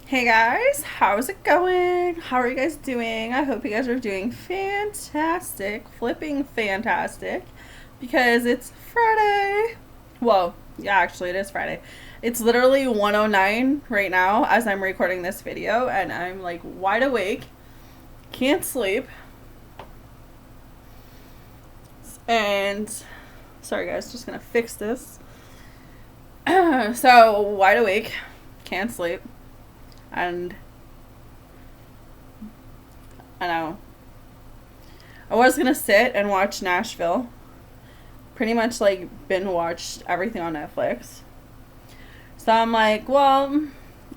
Hey guys, how's it going? How are you guys doing? I hope you guys are doing fantastic, flipping fantastic, because it's Friday. Well, yeah, actually, it is Friday. It's literally 1:09 right now as I'm recording this video, and I'm like wide awake, can't sleep, and sorry guys, just gonna fix this. So, wide awake, can't sleep, and I know. I was gonna sit and watch Nashville. Pretty much like binge watched everything on Netflix. So I'm like, well,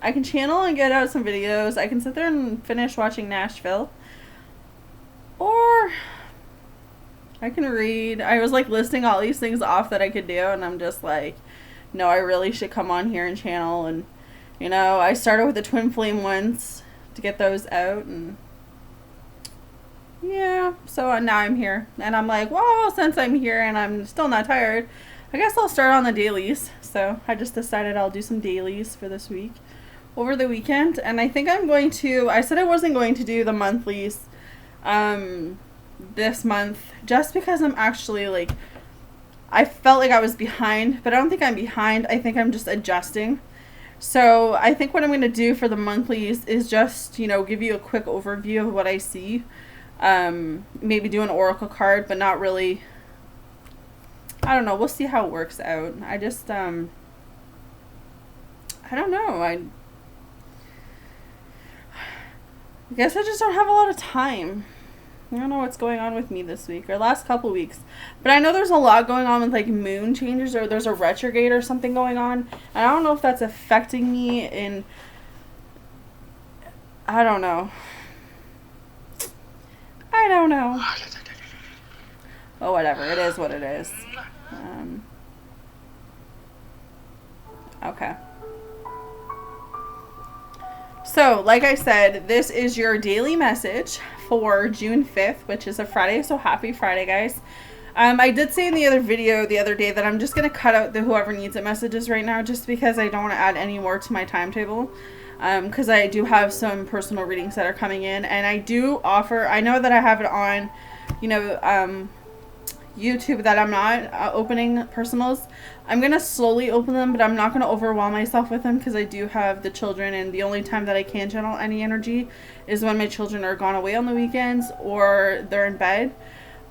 I can channel and get out some videos. I can sit there and finish watching Nashville. Or I can read. I was like listing all these things off that I could do, and I'm just like, no, I really should come on here and channel. And, I started with the Twin Flame ones to get those out, and yeah, so now I'm here. And I'm like, well, since I'm here and I'm still not tired, I guess I'll start on the dailies. So I just decided I'll do some dailies for this week over the weekend. And I think I said I wasn't going to do the monthlies this month just because I'm actually like, I felt like I was behind, but I don't think I'm behind. I think I'm just adjusting. So I think what I'm going to do for the monthlies is just, give you a quick overview of what I see. Maybe do an oracle card, but not really. I don't know. We'll see how it works out. I just, I don't know. I guess I just don't have a lot of time. I don't know what's going on with me this week or last couple weeks. But I know there's a lot going on with like moon changes, or there's a retrograde or something going on. And I don't know if that's affecting me I don't know. I don't know. Oh, whatever. It is what it is. Okay. So, like I said, this is your daily message for June 5th, which is a Friday. So, happy Friday, guys. I did say in the other video the other day that I'm just going to cut out the whoever needs it messages right now, just because I don't want to add any more to my timetable. Because I do have some personal readings that are coming in, and I do offer, I know that I have it on, YouTube, that I'm not opening personals. I'm going to slowly open them, but I'm not going to overwhelm myself with them, because I do have the children, and the only time that I can channel any energy is when my children are gone away on the weekends or they're in bed.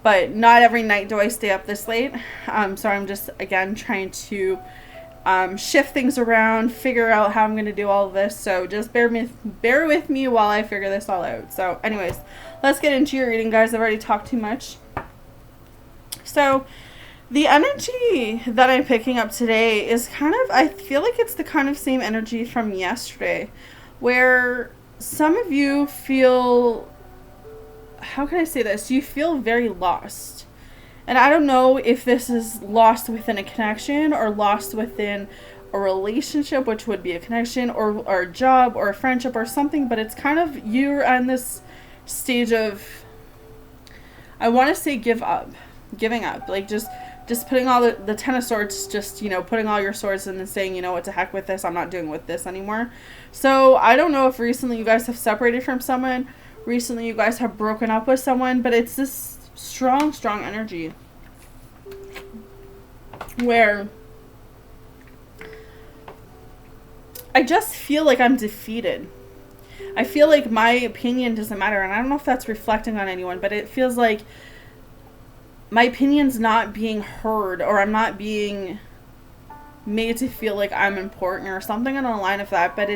But not every night do I stay up this late. So I'm just, again, trying to shift things around, figure out how I'm going to do all of this. So just bear with me while I figure this all out. So anyways, let's get into your reading, guys. I've already talked too much. So the energy that I'm picking up today is I feel like it's the kind of same energy from yesterday, where some of you feel, how can I say this? You feel very lost. And I don't know if this is lost within a connection or lost within a relationship, which would be a connection, or a job or a friendship or something, but it's you're on this stage of, I want to say giving up, like just putting all the Ten of Swords, just, putting all your swords in and saying, what, to heck with this, I'm not doing with this anymore. So I don't know if recently you guys have separated from someone, recently you guys have broken up with someone, but it's this strong energy where I just feel like I'm defeated. I feel like my opinion doesn't matter, and I don't know if that's reflecting on anyone, but it feels like my opinion's not being heard, or I'm not being made to feel like I'm important or something on the line of that. But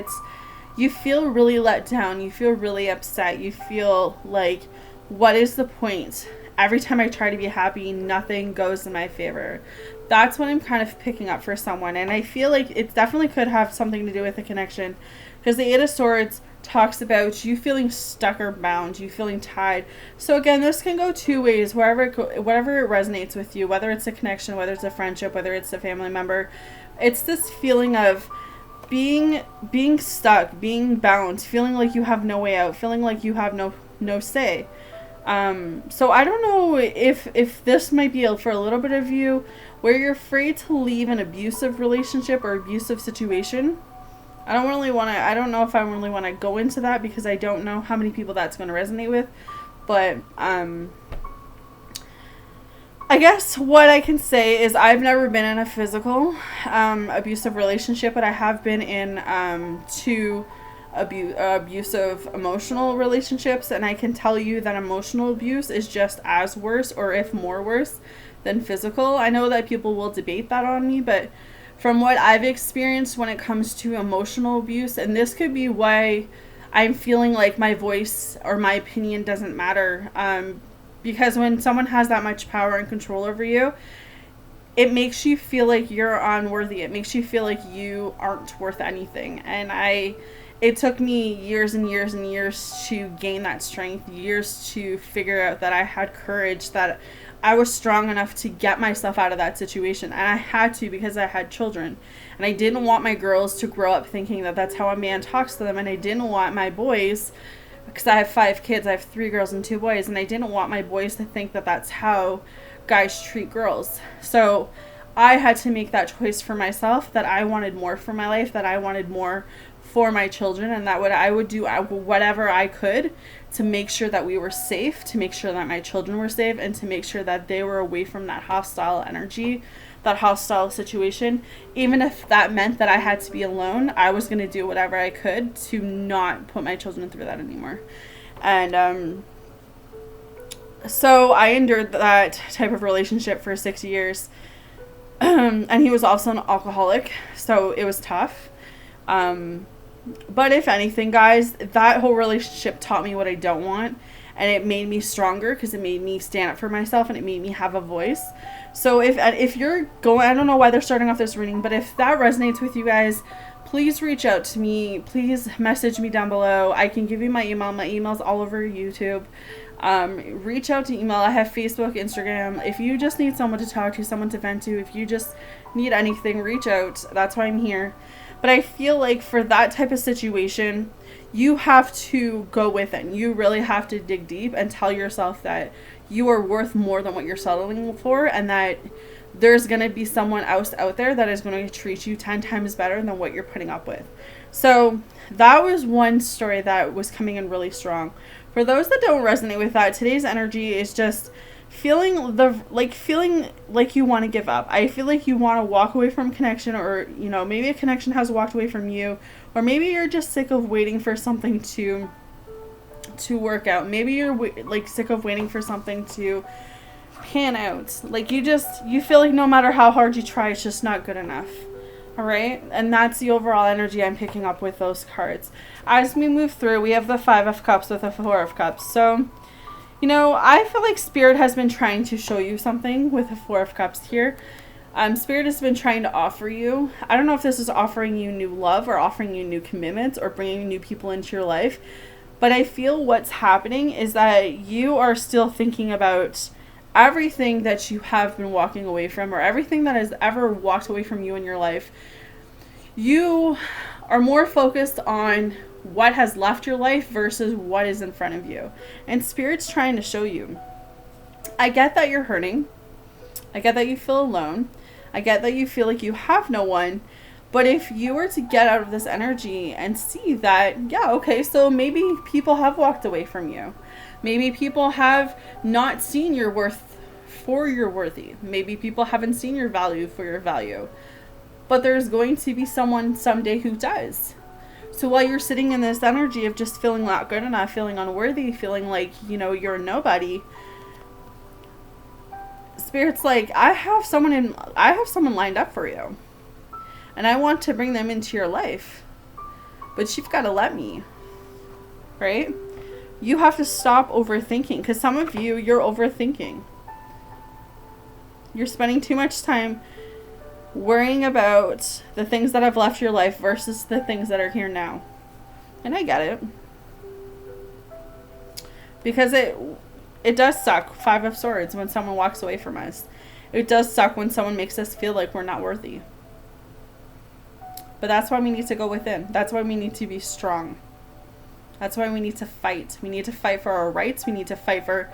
you feel really let down, you feel really upset, you feel like, what is the point? Every time I try to be happy, nothing goes in my favor. That's what I'm kind of picking up for someone. And I feel like it definitely could have something to do with the connection, because the Eight of Swords talks about you feeling stuck or bound, you feeling tied. So again, this can go two ways, whatever it resonates with you, whether it's a connection, whether it's a friendship, whether it's a family member. It's this feeling of being stuck, being bound, feeling like you have no way out, feeling like you have no say. So I don't know if this might be for a little bit of you where you're afraid to leave an abusive relationship or abusive situation. I don't know if I really want to go into that because I don't know how many people that's going to resonate with. But, I guess what I can say is I've never been in a physical abusive relationship, but I have been in two abusive emotional relationships, and I can tell you that emotional abuse is just as worse, or if more worse, than physical. I know that people will debate that on me, but from what I've experienced when it comes to emotional abuse, and this could be why I'm feeling like my voice or my opinion doesn't matter, because when someone has that much power and control over you, it makes you feel like you're unworthy. It makes you feel like you aren't worth anything. And it took me years and years and years to gain that strength, years to figure out that I had courage, that I was strong enough to get myself out of that situation. And I had to, because I had children. And I didn't want my girls to grow up thinking that that's how a man talks to them. And I didn't want my boys, because I have 5 kids, I have 3 girls and 2 boys, and I didn't want my boys to think that that's how guys treat girls. So I had to make that choice for myself, that I wanted more for my life, that I wanted more for my children, and that I would do whatever I could to make sure that we were safe, to make sure that my children were safe, and to make sure that they were away from that hostile energy, that hostile situation. Even if that meant that I had to be alone, I was going to do whatever I could to not put my children through that anymore. And so I endured that type of relationship for 6 years. And he was also an alcoholic, so it was tough. But if anything, guys, that whole relationship taught me what I don't want, and it made me stronger because it made me stand up for myself, and it made me have a voice. So if you're going, I don't know why they're starting off this reading, but if that resonates with you guys, please reach out to me. Please message me down below. I can give you my email. My email's all over YouTube. Reach out to email. I have Facebook, Instagram. If you just need someone to talk to, someone to vent to, if you just need anything, reach out. That's why I'm here. But I feel like for that type of situation, you have to go within. You really have to dig deep and tell yourself that you are worth more than what you're settling for, and that there's going to be someone else out there that is going to treat you 10 times better than what you're putting up with. So that was one story that was coming in really strong. For those that don't resonate with that, today's energy is just feeling like you want to give up. I feel like you want to walk away from connection, or maybe a connection has walked away from you, or maybe you're just sick of waiting for something to work out. Maybe you're sick of waiting for something to pan out. Like you feel like no matter how hard you try, it's just not good enough. All right, and that's the overall energy I'm picking up with those cards. As we move through, we have the 5 of Cups with the 4 of Cups. So I feel like Spirit has been trying to show you something with the 4 of Cups here. Spirit has been trying to offer you, I don't know if this is offering you new love or offering you new commitments or bringing new people into your life, but I feel what's happening is that you are still thinking about everything that you have been walking away from, or everything that has ever walked away from you in your life. You are more focused on what has left your life versus what is in front of you. And Spirit's trying to show you, I get that you're hurting. I get that you feel alone. I get that you feel like you have no one. But if you were to get out of this energy and see that, yeah, okay, so maybe people have walked away from you. Maybe people have not seen your worth for your worthy. Maybe people haven't seen your value for your value. But there's going to be someone someday who does. So while you're sitting in this energy of just feeling not good enough, feeling unworthy, feeling like, you're a nobody, Spirit's like, I have someone lined up for you. And I want to bring them into your life. But you've got to let me. Right? You have to stop overthinking. Because some of you, you're overthinking. You're spending too much time worrying about the things that have left your life versus the things that are here now. And I get it. Because it does suck, 5 of Swords, when someone walks away from us. It does suck when someone makes us feel like we're not worthy. But that's why we need to go within. That's why we need to be strong. That's why we need to fight. We need to fight for our rights. We need to fight for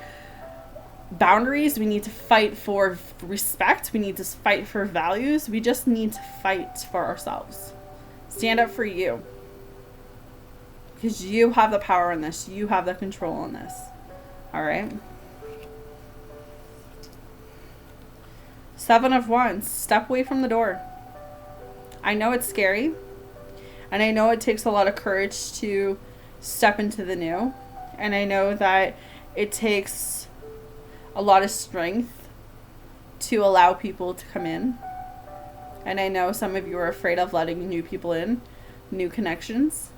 boundaries. We need to fight for respect. We need to fight for values. We just need to fight for ourselves. Stand up for you. because you have the power in this. You have the control in this. All right. 7 of Wands. Step away from the door. I know it's scary. And I know it takes a lot of courage to step into the new. And I know that it takes a lot of strength to allow people to come in. And I know some of you are afraid of letting new people in, new connections.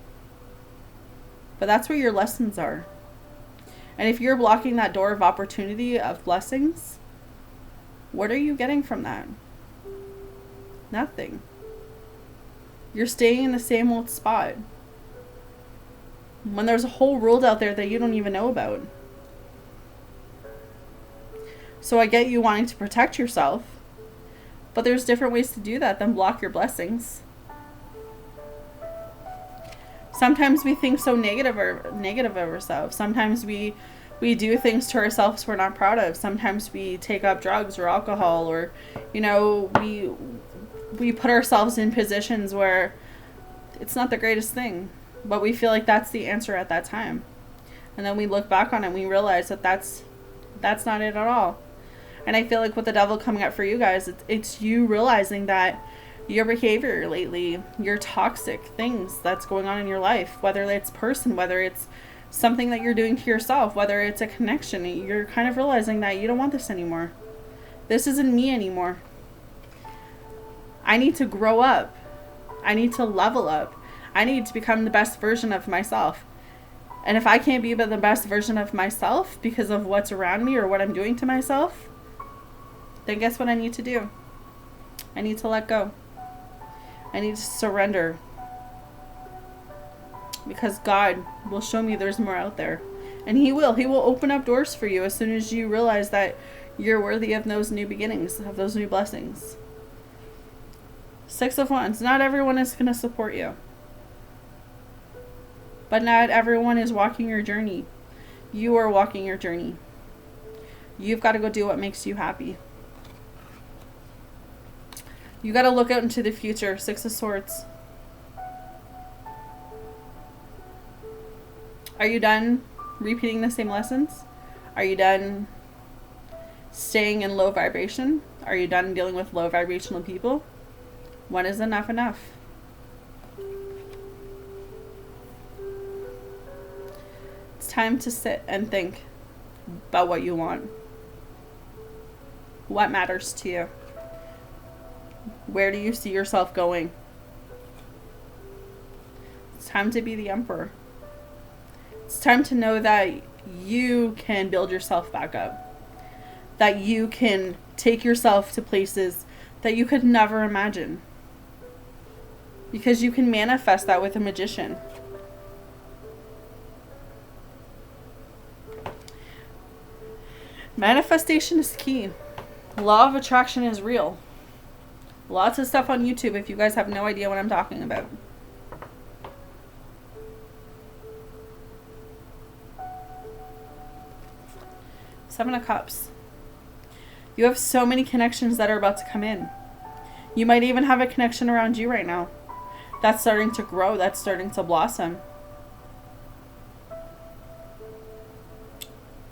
But that's where your lessons are. And if you're blocking that door of opportunity, of blessings, what are you getting from that? Nothing. You're staying in the same old spot when there's a whole world out there that you don't even know about. So I get you wanting to protect yourself, but there's different ways to do that than block your blessings. Sometimes we think so negative of ourselves. Sometimes we do things to ourselves we're not proud of. Sometimes we take up drugs or alcohol, or, you know, we put ourselves in positions where it's not the greatest thing, but we feel like that's the answer at that time. And then we look back on it and we realize that that's not it at all. And I feel like with the devil coming up for you guys, it's you realizing that your behavior lately, your toxic things that's going on in your life, whether it's person, whether it's something that you're doing to yourself, whether it's a connection, you're kind of realizing that you don't want this anymore. This isn't me anymore. I need to grow up. I need to level up. I need to become the best version of myself. And if I can't be the best version of myself because of what's around me or what I'm doing to myself, then guess what I need to do? I need to let go. I need to surrender. Because God will show me there's more out there. And He will. He will open up doors for you as soon as you realize that you're worthy of those new beginnings, of those new blessings. 6 of Wands. Not everyone is going to support you. But not everyone is walking your journey. You are walking your journey. You've got to go do what makes you happy. You got to look out into the future. 6 of Swords. Are you done repeating the same lessons? Are you done staying in low vibration? Are you done dealing with low vibrational people? When is enough enough? It's time to sit and think about what you want. What matters to you? Where do you see yourself going? It's time to be the emperor. It's time to know that you can build yourself back up. That you can take yourself to places that you could never imagine. Because you can manifest that with a magician. Manifestation is key. Law of attraction is real. Lots of stuff on YouTube if you guys have no idea what I'm talking about. Seven of Cups. You have so many connections that are about to come in. You might even have a connection around you right now. That's starting to grow. That's starting to blossom.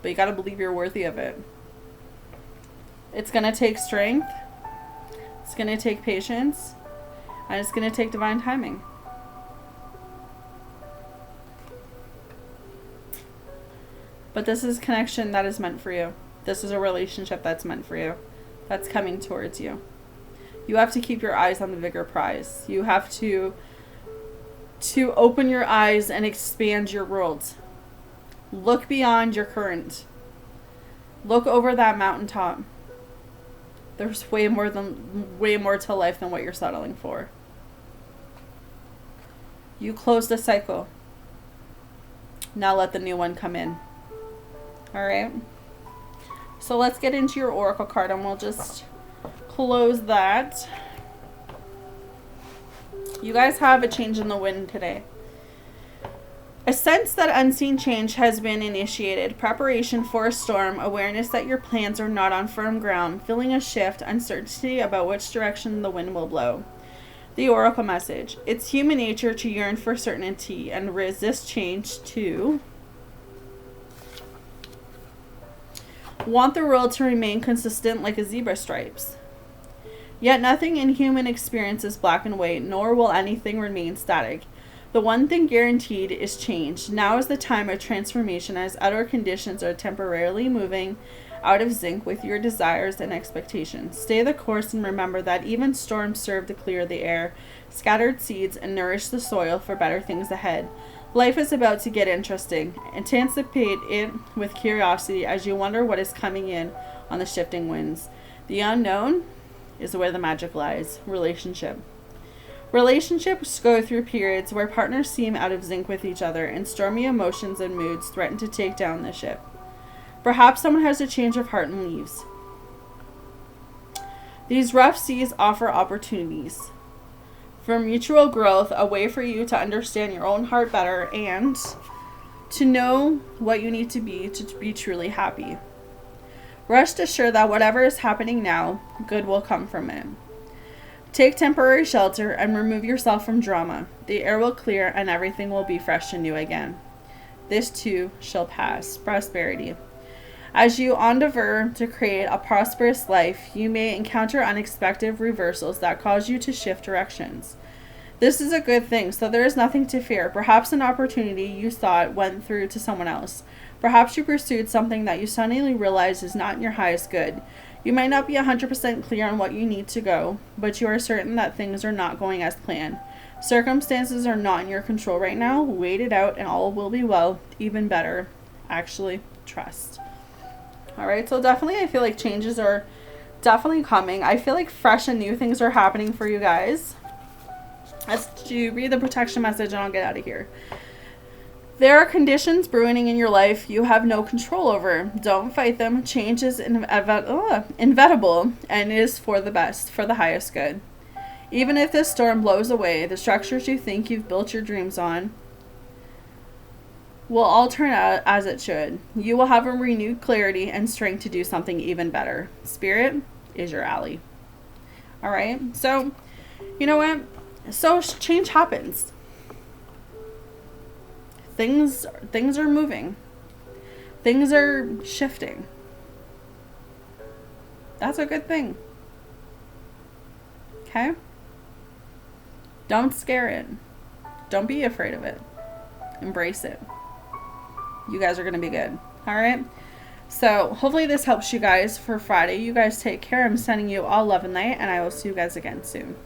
But you got to believe you're worthy of it. It's going to take strength. It's going to take patience. And it's going to take divine timing. But this is connection that is meant for you. This is a relationship that's meant for you. That's coming towards you. You have to keep your eyes on the bigger prize. You have to open your eyes and expand your world. Look beyond your current. Look over that mountaintop. There's way more to life than what you're settling for. You close the cycle. Now let the new one come in. Alright? So let's get into your oracle card and we'll just close that. You guys have a change in the wind today. A sense that unseen change has been initiated. Preparation for a storm. Awareness that your plans are not on firm ground. Feeling a shift. Uncertainty about which direction the wind will blow. The oracle message. It's human nature to yearn for certainty and resist change to want the world to remain consistent like a zebra stripes. Yet nothing in human experience is black and white, nor will anything remain static. The one thing guaranteed is change. Now is the time of transformation as outer conditions are temporarily moving out of sync with your desires and expectations. Stay the course and remember that even storms serve to clear the air, scattered seeds, and nourish the soil for better things ahead. Life is about to get interesting. Anticipate it with curiosity as you wonder what is coming in on the shifting winds. The unknown is where the magic lies. Relationships go through periods where partners seem out of sync with each other, and stormy emotions and moods threaten to take down the ship. Perhaps someone has a change of heart and leaves. These rough seas offer opportunities for mutual growth, a way for you to understand your own heart better and to know what you need to be truly happy. Rest assured that whatever is happening now, good will come from it. Take temporary shelter and remove yourself from drama. The air will clear and everything will be fresh and new again. This too shall pass. Prosperity. As you endeavor to create a prosperous life, you may encounter unexpected reversals that cause you to shift directions. This is a good thing, so there is nothing to fear. Perhaps an opportunity you thought went through to someone else. Perhaps you pursued something that you suddenly realize is not in your highest good. You might not be 100% clear on what you need to go, but you are certain that things are not going as planned. Circumstances are not in your control right now. Wait it out and all will be well. Even better, actually, trust. All right, so definitely I feel like changes are definitely coming. I feel like fresh and new things are happening for you guys. Let's do read the protection message and I'll get out of here. There are conditions brewing in your life you have no control over. Don't fight them. Change is inevitable and is for the best, for the highest good. Even if this storm blows away, the structures you think you've built your dreams on will all turn out as it should. You will have a renewed clarity and strength to do something even better. Spirit is your ally. All right. So, you know what? So change happens. Things are moving. Things are shifting. That's a good thing. Okay? Don't scare it. Don't be afraid of it. Embrace it. You guys are going to be good. All right? So hopefully this helps you guys for Friday. You guys take care. I'm sending you all love and light, and I will see you guys again soon.